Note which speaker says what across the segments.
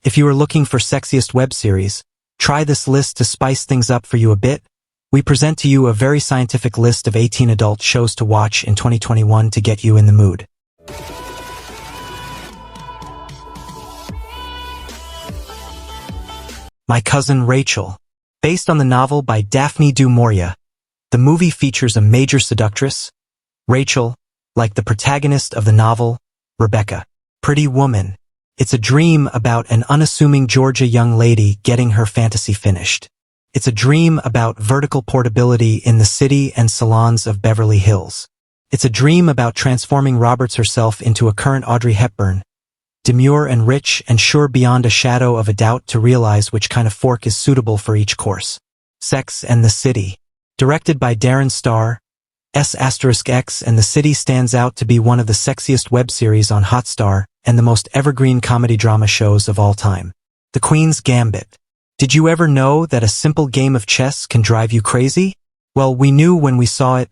Speaker 1: If you are looking for sexiest web series, try this list to spice things up for you a bit. We present to you a very scientific list of 18 adult shows to watch in 2021 to get you in the mood. My Cousin Rachel. Based on the novel by Daphne du Maurier, the movie features a major seductress, Rachel, like the protagonist of the novel, Rebecca. Pretty Woman. It's a dream about an unassuming Georgia young lady getting her fantasy finished. It's a dream about vertical portability in the city and salons of Beverly Hills. It's a dream about transforming Roberts herself into a current Audrey Hepburn, demure and rich and sure beyond a shadow of a doubt to realize which kind of fork is suitable for each course. Sex and the City. Directed by Darren Star, S*X and the City stands out to be one of the sexiest web series on Hotstar and the most evergreen comedy drama shows of all time. The Queen's Gambit. Did you ever know that a simple game of chess can drive you crazy? Well, we knew when we saw it,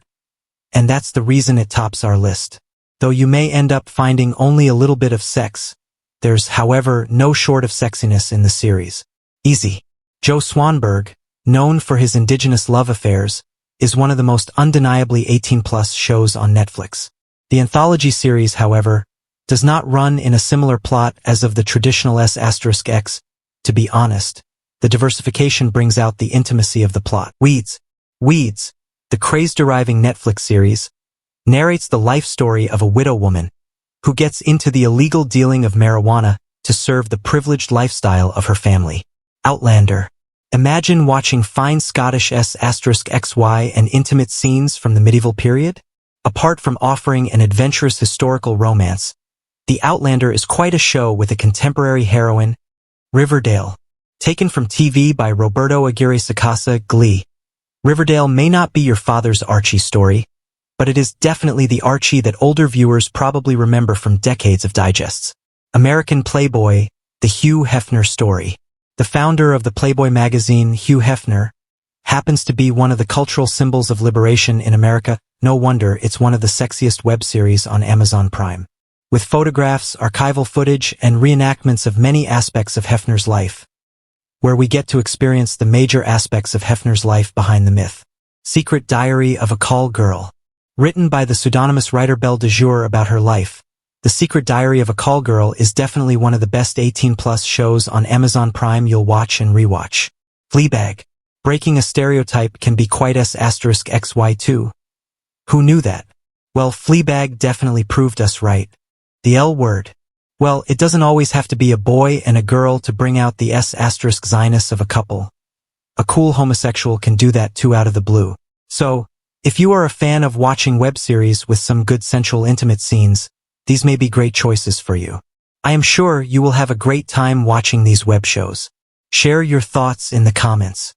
Speaker 1: and that's the reason it tops our list. Though you may end up finding only a little bit of sex, there's, however, no short of sexiness in the series. Easy. Joe Swanberg, known for his indigenous love affairs, is one of the most undeniably 18-plus shows on Netflix. The anthology series, however, does not run in a similar plot as of the traditional S*X. To be honest, the diversification brings out the intimacy of the plot. Weeds, the craze-deriving Netflix series, narrates the life story of a widow woman who gets into the illegal dealing of marijuana to serve the privileged lifestyle of her family. Outlander. Imagine watching fine Scottish S*XY and intimate scenes from the medieval period. Apart from offering an adventurous historical romance, The Outlander is quite a show with a contemporary heroine. Riverdale. Taken from TV by Roberto Aguirre Sacasa, Glee. Riverdale may not be your father's Archie story, but it is definitely the Archie that older viewers probably remember from decades of digests. American Playboy, the Hugh Hefner story. The founder of the Playboy magazine, Hugh Hefner, happens to be one of the cultural symbols of liberation in America. No wonder it's one of the sexiest web series on Amazon Prime. With photographs, archival footage, and reenactments of many aspects of Hefner's life, where we get to experience the major aspects of Hefner's life behind the myth. Secret Diary of a Call Girl. Written by the pseudonymous writer Belle de Jour about her life, The Secret Diary of a Call Girl is definitely one of the best 18-plus shows on Amazon Prime you'll watch and rewatch. Fleabag. Breaking a stereotype can be quite S*XY too. Who knew that? Well, Fleabag definitely proved us right. The L word. Well, it doesn't always have to be a boy and a girl to bring out the S*Ziness of a couple. A cool homosexual can do that too out of the blue. So, if you are a fan of watching web series with some good sensual intimate scenes, these may be great choices for you. I am sure you will have a great time watching these web shows. Share your thoughts in the comments.